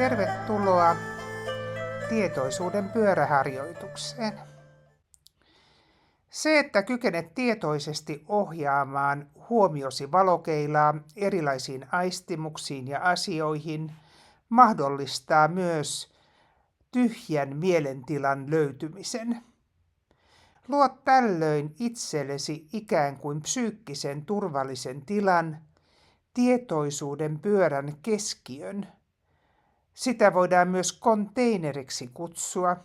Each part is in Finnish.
Tervetuloa tietoisuuden pyöräharjoitukseen. Se, että kykenet tietoisesti ohjaamaan huomiosi valokeilaa erilaisiin aistimuksiin ja asioihin, mahdollistaa myös tyhjän mielentilan löytymisen. Luot tällöin itsellesi ikään kuin psyykkisen turvallisen tilan, tietoisuuden pyörän keskiön. Sitä voidaan myös konteineriksi kutsua.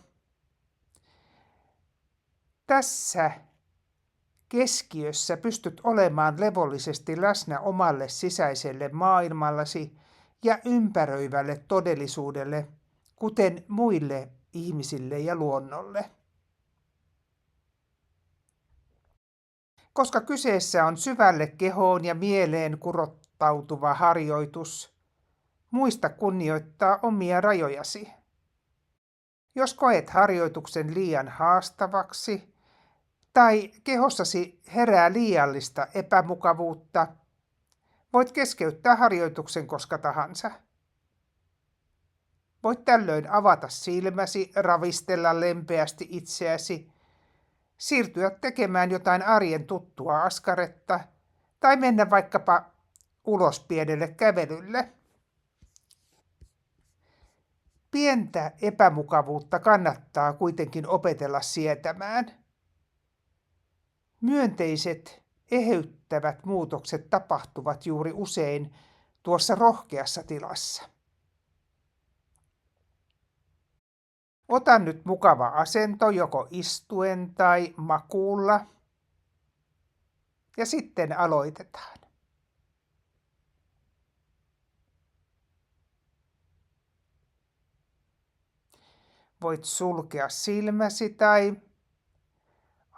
Tässä keskiössä pystyt olemaan levollisesti läsnä omalle sisäiselle maailmallasi ja ympäröivälle todellisuudelle, kuten muille ihmisille ja luonnolle. Koska kyseessä on syvälle kehoon ja mieleen kurottautuva harjoitus, muista kunnioittaa omia rajojasi. Jos koet harjoituksen liian haastavaksi tai kehossasi herää liiallista epämukavuutta, voit keskeyttää harjoituksen koska tahansa. Voit tällöin avata silmäsi, ravistella lempeästi itseäsi, siirtyä tekemään jotain arjen tuttua askaretta tai mennä vaikkapa ulos pienelle kävelylle. Pientä epämukavuutta kannattaa kuitenkin opetella sietämään. Myönteiset, eheyttävät muutokset tapahtuvat juuri usein tuossa rohkeassa tilassa. Ota nyt mukava asento joko istuen tai makuulla ja sitten aloitetaan. Voit sulkea silmäsi tai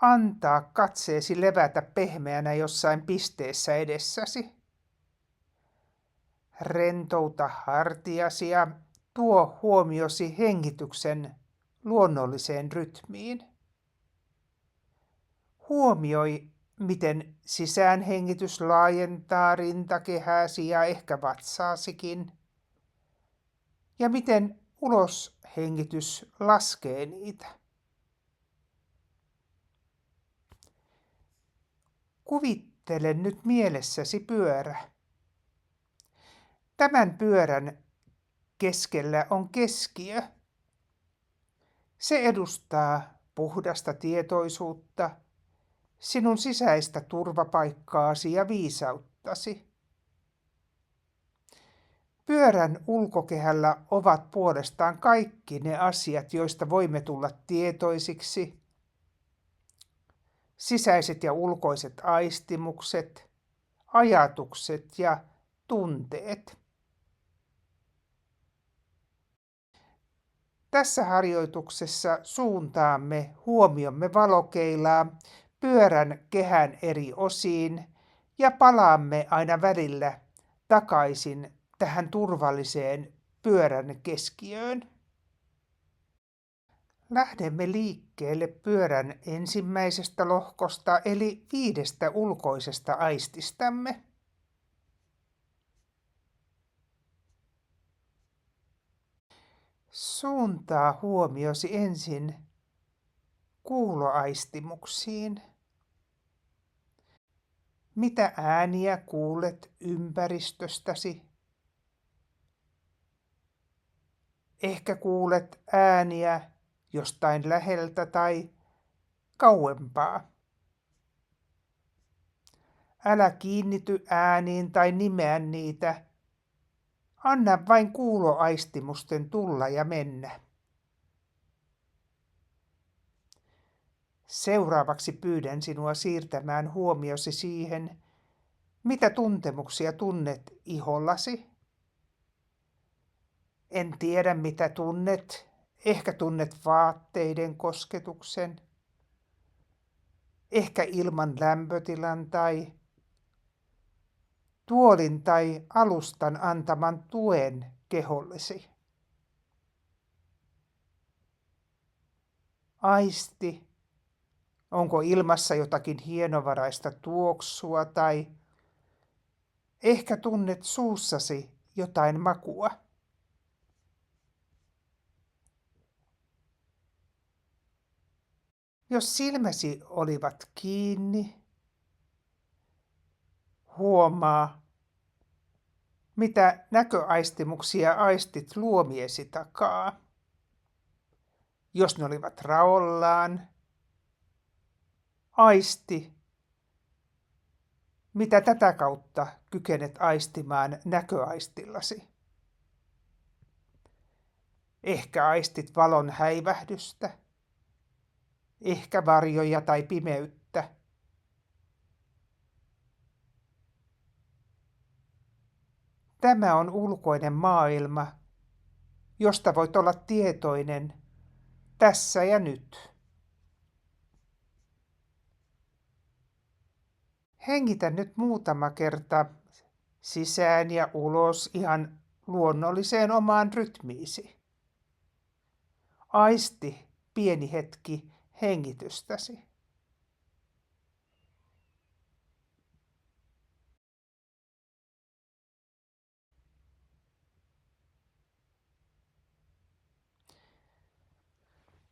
antaa katseesi levätä pehmeänä jossain pisteessä edessäsi. Rentouta hartiasi ja tuo huomiosi hengityksen luonnolliseen rytmiin. Huomioi, miten sisäänhengitys laajentaa rintakehääsi ja ehkä vatsaasikin, ja miten uloshengitys laskee niitä. Kuvittele nyt mielessäsi pyörä. Tämän pyörän keskellä on keskiö. Se edustaa puhdasta tietoisuutta, sinun sisäistä turvapaikkaasi ja viisauttasi. Pyörän ulkokehällä ovat puolestaan kaikki ne asiat, joista voimme tulla tietoisiksi. Sisäiset ja ulkoiset aistimukset, ajatukset ja tunteet. Tässä harjoituksessa suuntaamme huomiomme valokeilaa pyörän kehän eri osiin ja palaamme aina välillä takaisin tähän turvalliseen pyörän keskiöön. Lähdemme liikkeelle pyörän ensimmäisestä lohkosta eli 5 ulkoisesta aististamme. Suuntaa huomiosi ensin kuuloaistimuksiin. Mitä ääniä kuulet ympäristöstäsi? Ehkä kuulet ääniä jostain läheltä tai kauempaa. Älä kiinnity ääniin tai nimeä niitä. Anna vain kuuloaistimusten tulla ja mennä. Seuraavaksi pyydän sinua siirtämään huomiosi siihen, mitä tuntemuksia tunnet ihollasi. En tiedä, mitä tunnet. Ehkä tunnet vaatteiden kosketuksen. Ehkä ilman lämpötilan tai tuolin tai alustan antaman tuen kehollesi. Aisti, onko ilmassa jotakin hienovaraista tuoksua tai ehkä tunnet suussasi jotain makua. Jos silmäsi olivat kiinni, huomaa, mitä näköaistimuksia aistit luomiesi takaa. Jos ne olivat raollaan, aisti, mitä tätä kautta kykenet aistimaan näköaistillasi. Ehkä aistit valon häivähdystä, ehkä varjoja tai pimeyttä. Tämä on ulkoinen maailma, josta voit olla tietoinen tässä ja nyt. Hengitä nyt muutama kerta sisään ja ulos ihan luonnolliseen omaan rytmiisi. Aisti pieni hetki hengitystäsi.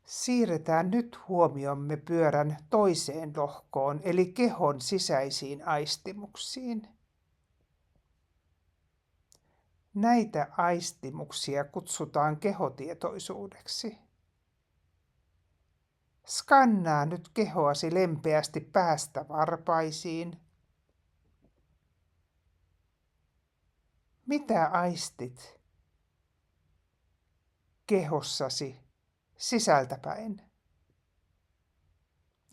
Siirretään nyt huomiomme pyörän toiseen lohkoon, eli kehon sisäisiin aistimuksiin. Näitä aistimuksia kutsutaan kehotietoisuudeksi. Skannaa nyt kehoasi lempeästi päästä varpaisiin. Mitä aistit kehossasi sisältäpäin?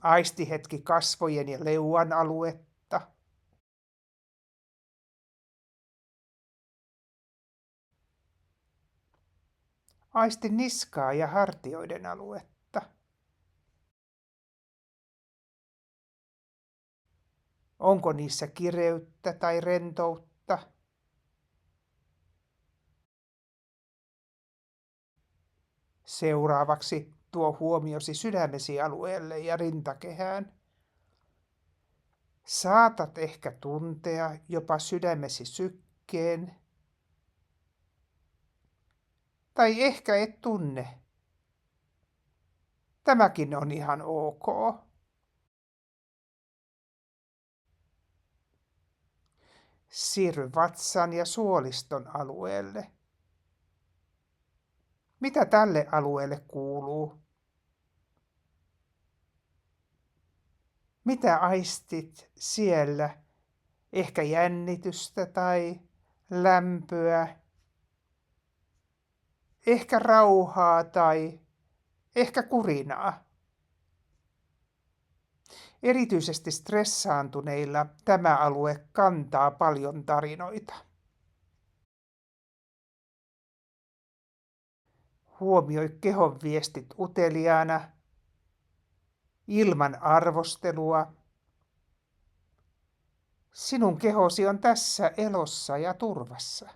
Aisti hetki kasvojen ja leuan aluetta. Aisti niskaa ja hartioiden aluetta. Onko niissä kireyttä tai rentoutta? Seuraavaksi tuo huomiosi sydämesi alueelle ja rintakehään. Saatat ehkä tuntea jopa sydämesi sykkeen. Tai ehkä et tunne. Tämäkin on ihan ok. Siirry vatsan ja suoliston alueelle. Mitä tälle alueelle kuuluu? Mitä aistit siellä? Ehkä jännitystä tai lämpöä? Ehkä rauhaa tai ehkä kurinaa? Erityisesti stressaantuneilla tämä alue kantaa paljon tarinoita. Huomioi kehon viestit uteliaana, ilman arvostelua. Sinun kehosi on tässä elossa ja turvassa.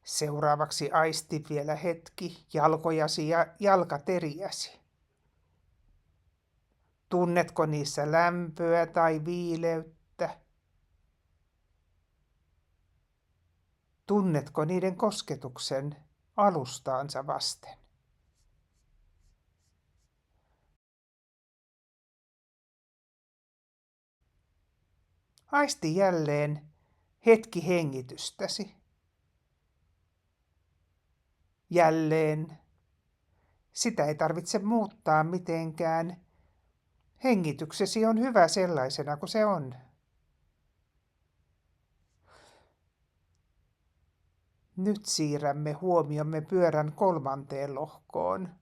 Seuraavaksi aisti vielä hetki jalkojasi ja jalkateriäsi. Tunnetko niissä lämpöä tai viileyttä? Tunnetko niiden kosketuksen alustaansa vasten? Aisti jälleen hetki hengitystäsi. Jälleen. Sitä ei tarvitse muuttaa mitenkään. Hengityksesi on hyvä sellaisena kuin se on. Nyt siirrämme huomiomme pyörän kolmanteen lohkoon,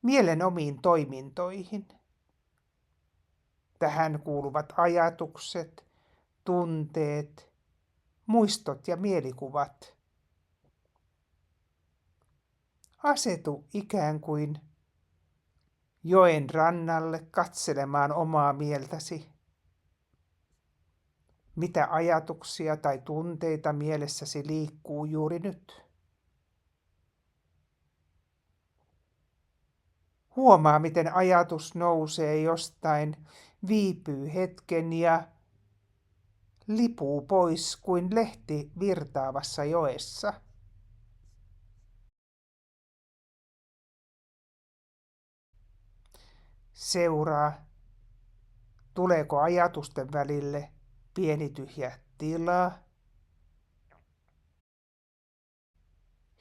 mielen omiin toimintoihin. Tähän kuuluvat ajatukset, tunteet, muistot ja mielikuvat. Asetu ikään kuin joen rannalle katselemaan omaa mieltäsi. Mitä ajatuksia tai tunteita mielessäsi liikkuu juuri nyt? Huomaa, miten ajatus nousee jostain, viipyy hetken ja lipuu pois kuin lehti virtaavassa joessa. Seuraa, tuleeko ajatusten välille pieni tyhjä tila,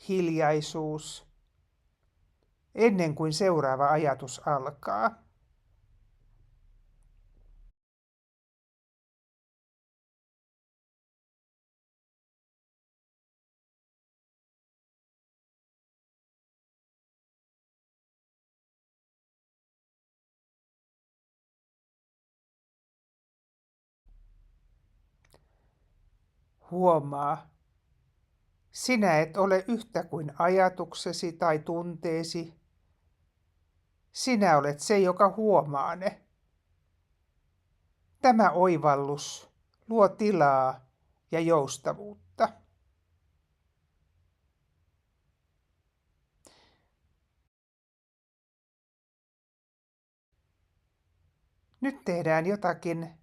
hiljaisuus, ennen kuin seuraava ajatus alkaa. Huomaa, sinä et ole yhtä kuin ajatuksesi tai tunteesi. Sinä olet se, joka huomaa ne. Tämä oivallus luo tilaa ja joustavuutta. Nyt tehdään jotakin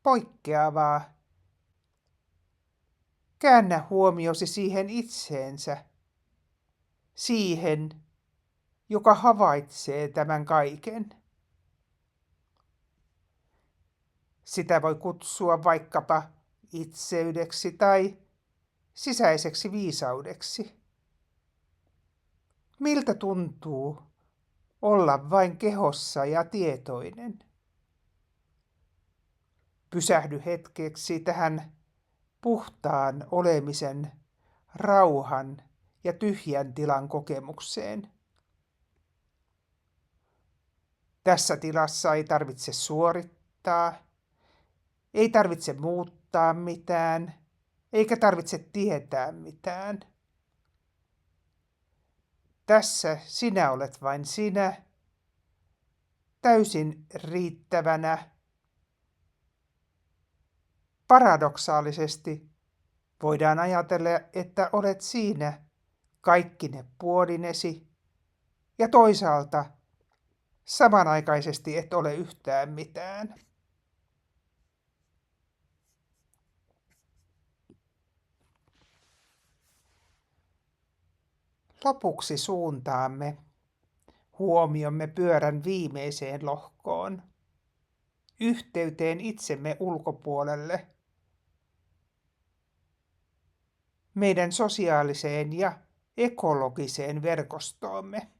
poikkeavaa. Käännä huomiosi siihen itseensä, siihen, joka havaitsee tämän kaiken. Sitä voi kutsua vaikkapa itseydeksi tai sisäiseksi viisaudeksi. Miltä tuntuu olla vain kehossa ja tietoinen? Pysähdy hetkeksi tähän puhtaan olemisen, rauhan ja tyhjän tilan kokemukseen. Tässä tilassa ei tarvitse suorittaa, ei tarvitse muuttaa mitään, eikä tarvitse tietää mitään. Tässä sinä olet vain sinä, täysin riittävänä. Paradoksaalisesti voidaan ajatella, että olet siinä kaikkine puolinesi ja toisaalta samanaikaisesti et ole yhtään mitään. Lopuksi suuntaamme huomiomme pyörän viimeiseen lohkoon, yhteyteen itsemme ulkopuolelle, meidän sosiaaliseen ja ekologiseen verkostoomme.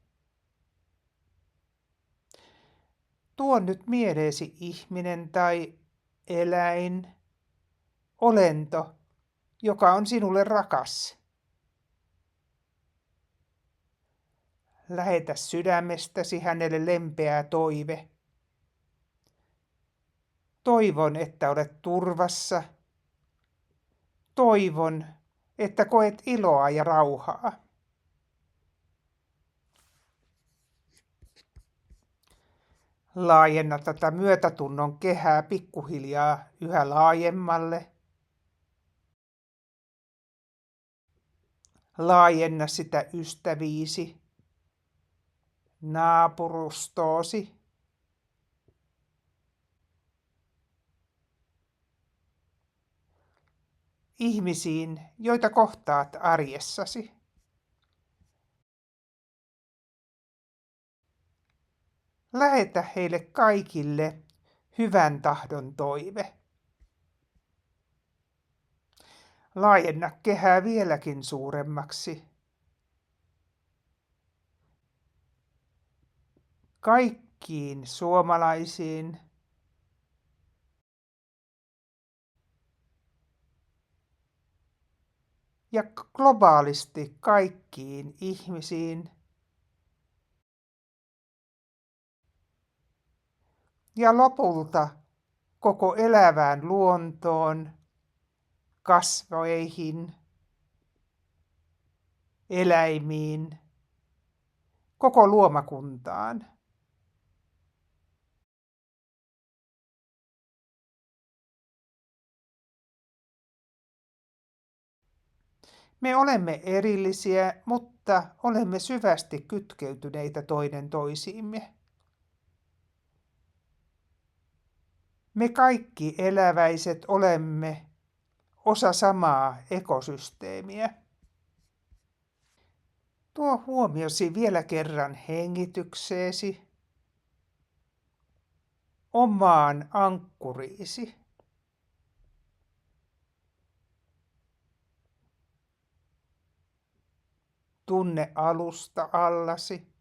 Tuo nyt mieleesi ihminen tai eläin, olento, joka on sinulle rakas. Lähetä sydämestäsi hänelle lempeä toive. Toivon, että olet turvassa. Toivon, että koet iloa ja rauhaa. Laajenna tätä myötätunnon kehää pikkuhiljaa yhä laajemmalle. Laajenna sitä ystäviisi, naapurustoosi, ihmisiin, joita kohtaat arjessasi. Lähetä heille kaikille hyvän tahdon toive. Laajenna kehää vieläkin suuremmaksi. Kaikkiin suomalaisiin, ja globaalisti kaikkiin ihmisiin. Ja lopulta koko elävään luontoon, kasveihin, eläimiin, koko luomakuntaan. Me olemme erillisiä, mutta olemme syvästi kytkeytyneitä toinen toisiimme. Me kaikki eläväiset olemme osa samaa ekosysteemiä. Tuo huomiosi vielä kerran hengitykseesi, omaan ankkuriisi. Tunne alusta allasi.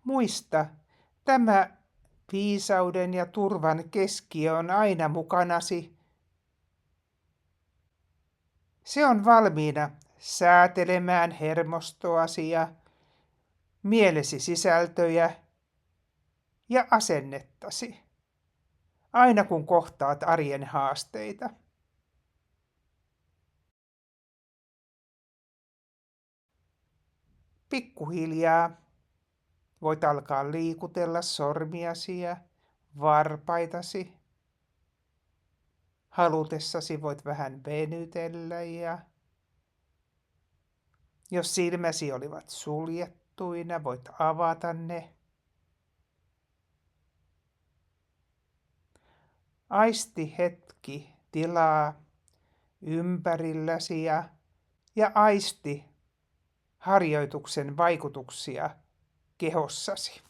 Muista, tämä viisauden ja turvan keskiö on aina mukanasi. Se on valmiina säätelemään hermostoasi ja mielesi sisältöjä ja asennettasi, aina kun kohtaat arjen haasteita. Pikkuhiljaa voit alkaa liikutella sormiasi ja varpaitasi. Halutessasi voit vähän venytellä ja jos silmäsi olivat suljettuina, voit avata ne. Aisti hetki tilaa ympärilläsi ja aisti harjoituksen vaikutuksia kehossasi.